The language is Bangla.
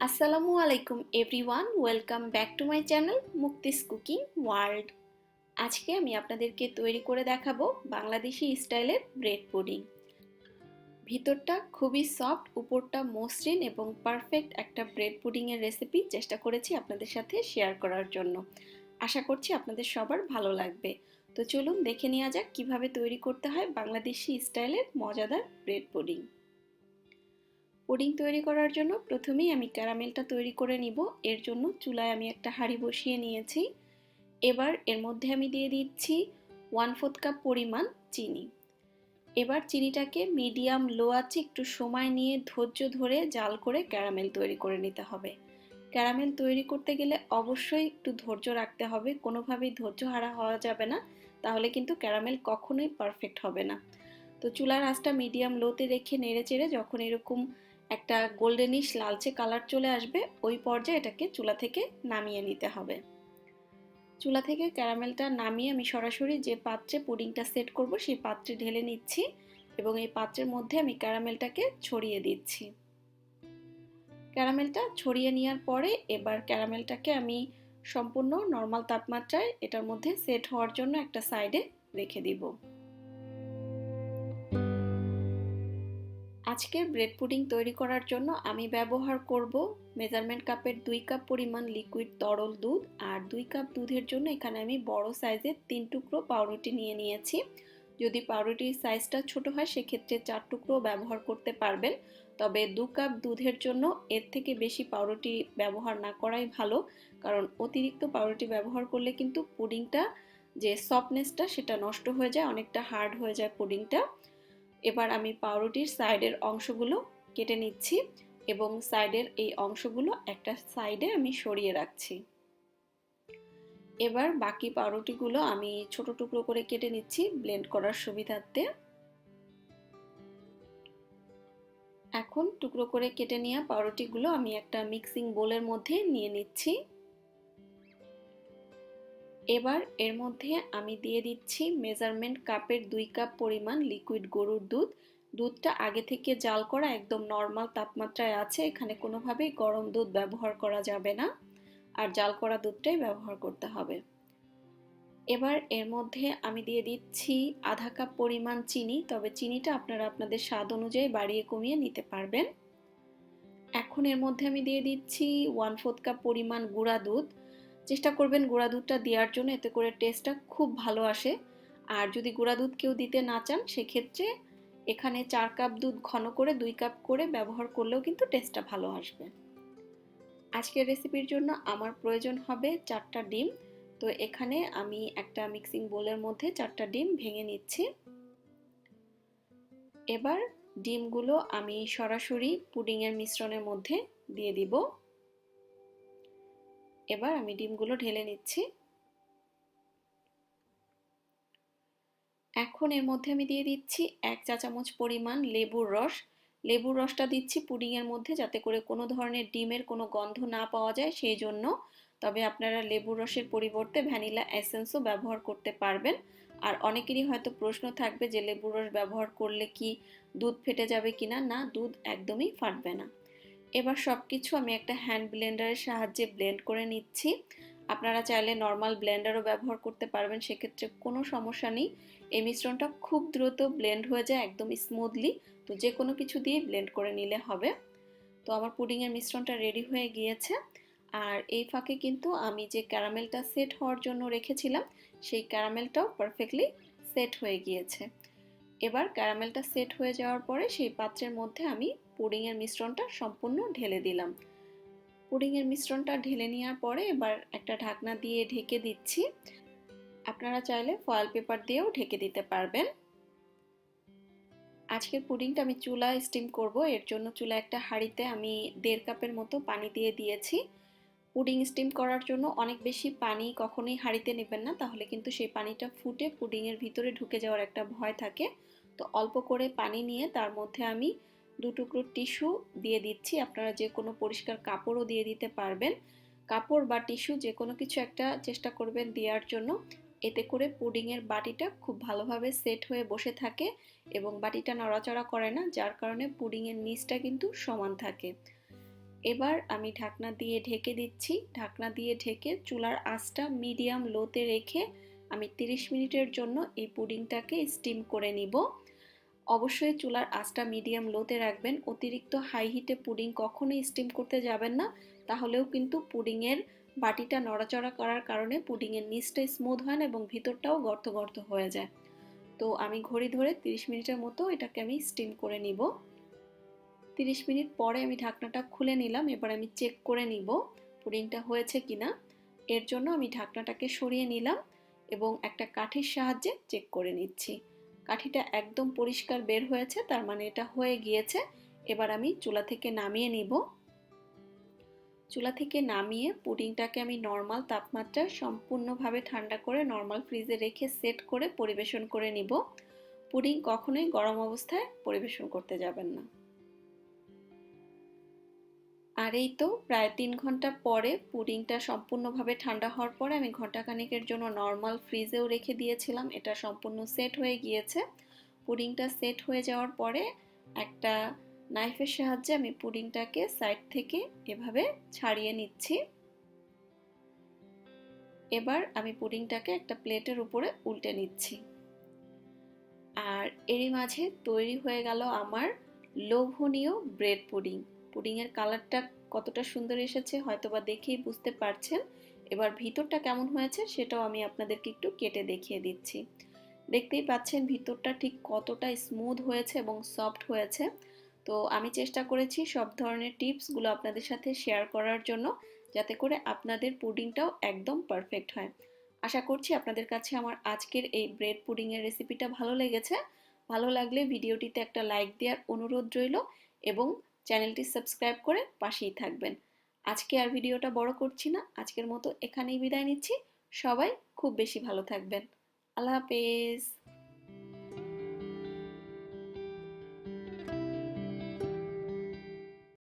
আসসালামু আলাইকুম everyone, welcome back to my channel Mukti's cooking world. আজকে আমি আপনাদেরকে তৈরি করে দেখাবো বাংলাদেশি স্টাইলের ব্রেড পুডিং। ভিতরটা খুবই সফট, উপরটা মসৃণ এবং পারফেক্ট একটা ব্রেড পুডিংয়ের রেসিপি চেষ্টা করেছি আপনাদের সাথে শেয়ার করার জন্য। আশা করছি আপনাদের সবার ভালো লাগবে। তো চলুন দেখে নেওয়া যাক কিভাবে তৈরি করতে হয় বাংলাদেশি স্টাইলের মজাদার ব্রেড পুডিং। পুডিং তৈরি করার জন্য প্রথমেই আমি ক্যারামেলটা তৈরি করে নিব। এর জন্য চুলায় আমি একটা হাঁড়ি বসিয়ে নিয়েছি। এবার এর মধ্যে আমি দিয়ে দিচ্ছি 1/4 কাপ পরিমাণ চিনি। এবার চিনিটাকে মিডিয়াম লো আঁচে একটু সময় নিয়ে ধৈর্য ধরে জাল করে ক্যারামেল তৈরি করে নিতে হবে। ক্যারামেল তৈরি করতে গেলে অবশ্যই একটু ধৈর্য রাখতে হবে, কোনোভাবেই ধৈর্য হারা হওয়া যাবে না, তাহলে কিন্তু ক্যারামেল কখনোই পারফেক্ট হবে না। তো চুলার আঁচটা মিডিয়াম লোতে রেখে নেড়ে চেড়ে যখন এরকম একটা গোল্ডেনিশ লালচে কালার চলে আসবে, ওই পর্যায়ে এটাকে চুলা থেকে নামিয়ে নিতে হবে। চুলা থেকে ক্যারামেলটা নামিয়ে আমি সরাসরি যে পাত্রে পুডিংটা সেট করব সেই পাত্রে ঢেলে নিচ্ছি এবং এই পাত্রের মধ্যে আমি ক্যারামেলটাকে ছড়িয়ে দিচ্ছি। ক্যারামেলটা ছড়িয়ে নেওয়ার পরে এবার ক্যারামেলটাকে আমি সম্পূর্ণ নর্মাল তাপমাত্রায় এটার মধ্যে সেট হওয়ার জন্য একটা সাইডে রেখে দিব। আজকের ব্রেড পুডিং তৈরি করার জন্য আমি ব্যবহার করব মেজারমেন্ট কাপের 2 কাপ পরিমাণ লিকুইড তরল দুধ, আর 2 কাপ দুধের জন্য এখানে আমি বড় সাইজের 3 টুকরো পাউরুটি নিয়ে নিয়েছি। যদি পাউরুটির সাইজটা ছোট হয় সেক্ষেত্রে 4 টুকরো ব্যবহার করতে পারবেন, তবে 2 কাপ দুধের জন্য এর থেকে বেশি পাউরুটি ব্যবহার না করাই ভালো, কারণ অতিরিক্ত পাউরুটি ব্যবহার করলে কিন্তু পুডিংটা যে সফটনেসটা সেটা নষ্ট হয়ে যায়, অনেকটা হার্ড হয়ে যায় পুডিংটা। এবার আমি পাউরুটির সাইডের অংশগুলো কেটে নিচ্ছি এবং সাইডের এই অংশগুলো একটা সাইডে আমি সরিয়ে রাখছি। এবার বাকি পাউরুটিগুলো আমি ছোট টুকরো করে কেটে নিচ্ছি ব্লেন্ড করার সুবিধার্থে। এখন টুকরো করে কেটে নেওয়া পাউরুটিগুলো আমি একটা মিক্সিং বোলের মধ্যে নিয়ে নিচ্ছি। এবার এর মধ্যে আমি দিয়ে দিচ্ছি মেজারমেন্ট কাপের 2 কাপ পরিমাণ লিকুইড গরুর দুধ। দুধটা আগে থেকে জাল করা, একদম নর্মাল তাপমাত্রায় আছে, এখানে কোনোভাবেই গরম দুধ ব্যবহার করা যাবে না, আর জাল করা দুধটাই ব্যবহার করতে হবে। এবার এর মধ্যে আমি দিয়ে দিচ্ছি আধা কাপ পরিমাণ চিনি, তবে চিনিটা আপনারা আপনাদের স্বাদ অনুযায়ী বাড়িয়ে কমিয়ে নিতে পারবেন। এখন এর মধ্যে আমি দিয়ে দিচ্ছি 1/4 কাপ পরিমাণ গুঁড়া দুধ। চেষ্টা করবেন গুঁড়া দুধটা দেওয়ার জন্য, এতে করে টেস্টটা খুব ভালো আসে। আর যদি গুঁড়া দুধ কেউ দিতে না চান সেক্ষেত্রে এখানে 4 কাপ দুধ ঘন করে 2 কাপ করে ব্যবহার করলেও কিন্তু টেস্টটা ভালো আসবে। আজকের রেসিপির জন্য আমার প্রয়োজন হবে 4টা ডিম। তো এখানে আমি একটা মিক্সিং বোলের মধ্যে 4টা ডিম ভেঙে নিচ্ছি। এবার ডিমগুলো আমি সরাসরি পুডিংয়ের মিশ্রণের মধ্যে দিয়ে দিব। এবার আমি ডিমগুলো ঢেলে নিচ্ছি। এখন এর মধ্যে আমি দিয়ে দিচ্ছি 1 চা চামচ পরিমাণ লেবুর রস। লেবুর রসটা দিচ্ছি পুডিংয়ের মধ্যে যাতে করে কোনো ধরনের ডিমের কোনো গন্ধ না পাওয়া যায় সেই জন্য, তবে আপনারা লেবুর রসের পরিবর্তে ভ্যানিলা এসেন্সও ব্যবহার করতে পারবেন। আর অনেকেরই হয়তো প্রশ্ন থাকবে যে লেবুর রস ব্যবহার করলে কি দুধ ফেটে যাবে কিনা। না, দুধ একদমই ফাটবে না। এবার সব কিছু আমি একটা হ্যান্ড ব্লেন্ডারের সাহায্যে ব্লেন্ড করে নিচ্ছি। আপনারা চাইলে নর্মাল ব্লেন্ডারও ব্যবহার করতে পারবেন, সেক্ষেত্রে কোনো সমস্যা নেই। এই মিশ্রণটা খুব দ্রুত ব্লেন্ড হয়ে যায়, একদম স্মুথলি। তো যে কোনো কিছু দিয়ে ব্লেন্ড করে নিলে হবে। তো আমার পুডিংয়ের মিশ্রণটা রেডি হয়ে গিয়েছে। আর এই ফাঁকে কিন্তু আমি যে ক্যারামেলটা সেট হওয়ার জন্য রেখেছিলাম সেই ক্যারামেলটাও পারফেক্টলি সেট হয়ে গিয়েছে। এবার ক্যারামেলটা সেট হয়ে যাওয়ার পরে সেই পাত্রের মধ্যে আমি পুডিংয়ের মিশ্রণটা সম্পূর্ণ ঢেলে দিলাম। পুডিংয়ের মিশ্রণটা ঢেলে নেওয়ার পরে এবার একটা ঢাকনা দিয়ে ঢেকে দিচ্ছি। আপনারা চাইলে ফয়েল পেপার দিয়েও ঢেকে দিতে পারবেন। আজকের পুডিংটা আমি চুলায় স্টিম করব, এর জন্য চুলায় একটা হাঁড়িতে আমি 1.5 কাপের মতো পানি দিয়ে দিয়েছি। পুডিং স্টিম করার জন্য অনেক বেশি পানি কখনোই হাঁড়িতে নেবেন না, তাহলে কিন্তু সেই পানিটা ফুটে পুডিংয়ের ভিতরে ঢুকে যাওয়ার একটা ভয় থাকে। তো অল্প করে পানি নিয়ে তার মধ্যে আমি 2 টুকরো টিস্যু দিয়ে দিচ্ছি। আপনারা যে কোনো পরিষ্কার কাপড়ও দিয়ে দিতে পারবেন। কাপড় বা টিস্যু যে কোনো কিছু একটা চেষ্টা করবেন দেওয়ার জন্য, এতে করে পুডিংয়ের বাটিটা খুব ভালোভাবে সেট হয়ে বসে থাকে এবং বাটিটা নড়াচড়া করে না, যার কারণে পুডিংয়ের নিচটা কিন্তু সমান থাকে। এবার আমি ঢাকনা দিয়ে ঢেকে দিচ্ছি। ঢাকনা দিয়ে ঢেকে চুলার আঁচটা মিডিয়াম লোতে রেখে আমি 30 মিনিটের জন্য এই পুডিংটাকে স্টিম করে নিব। অবশ্যই চুলার আঁচটা মিডিয়াম লোতে রাখবেন। অতিরিক্ত হাই হিটে পুডিং কখনোই স্টিম করতে যাবেন না, তাহলেও কিন্তু পুডিংয়ের বাটিটা নড়াচড়া করার কারণে পুডিংয়ের নিচটা স্মুথ হয় না এবং ভিতরটাও গর্ত গর্ত হয়ে যায়। তো আমি ঘড়ি ধরে 30 মিনিটের মতো এটাকে আমি স্টিম করে নিব। 30 মিনিট পরে আমি ঢাকনাটা খুলে নিলাম। এবার আমি চেক করে নিব পুডিংটা হয়েছে কিনা। এর জন্য আমি ঢাকনাটাকে সরিয়ে নিলাম এবং একটা কাঠির সাহায্যে চেক করে নিচ্ছি। কাঠিটা একদম পরিষ্কার বের হয়েছে, তার মানে এটা হয়ে গিয়েছে। এবার আমি চুলা থেকে নামিয়ে নিব। চুলা থেকে নামিয়ে পুডিংটাকে আমি নর্মাল তাপমাত্রায় সম্পূর্ণভাবে ঠান্ডা করে নর্মাল ফ্রিজে রেখে সেট করে পরিবেশন করে নিব। পুডিং কখনোই গরম অবস্থায় পরিবেশন করতে যাবেন না। আর এই তো প্রায় 3 ঘন্টা পরে পুডিংটা সম্পূর্ণভাবে ঠান্ডা হওয়ার পরে আমি ঘন্টাখানেকের জন্য নর্মাল ফ্রিজেও রেখে দিয়েছিলাম। এটা সম্পূর্ণ সেট হয়ে গিয়েছে। পুডিংটা সেট হয়ে যাওয়ার পরে একটা নাইফের সাহায্যে আমি পুডিংটাকে সাইড থেকে এভাবে ছাড়িয়ে নিচ্ছি। এবার আমি পুডিংটাকে একটা প্লেটের উপরে উল্টে নিচ্ছি। আর এরই মাঝে তৈরি হয়ে গেল আমার লোভনীয় ব্রেড পুডিং। পুডিংয়ের কালারটা কতটা সুন্দর এসেছে হয়তোবা দেখেই বুঝতে পারছেন। এবার ভিতরটা কেমন হয়েছে সেটাও আমি আপনাদেরকে একটু কেটে দেখিয়ে দিচ্ছি। দেখতেই পাচ্ছেন ভিতরটা ঠিক কতটা স্মুথ হয়েছে এবং সফট হয়েছে। তো আমি চেষ্টা করেছি সব ধরনের টিপসগুলো আপনাদের সাথে শেয়ার করার জন্য, যাতে করে আপনাদের পুডিংটাও একদম পারফেক্ট হয়। আশা করছি আপনাদের কাছে আমার আজকের এই ব্রেড পুডিংয়ের রেসিপিটা ভালো লেগেছে। ভালো লাগলে ভিডিওটিতে একটা লাইক দেওয়ার অনুরোধ রইল এবং চ্যানেলটি সাবস্ক্রাইব করে পাশেই থাকবেন। আজকে আর ভিডিওটা বড় করছি না, আজকের মতো এখানেই বিদায় নিচ্ছি। সবাই খুব বেশি ভালো থাকবেন। আল্লাহ হাফেজ।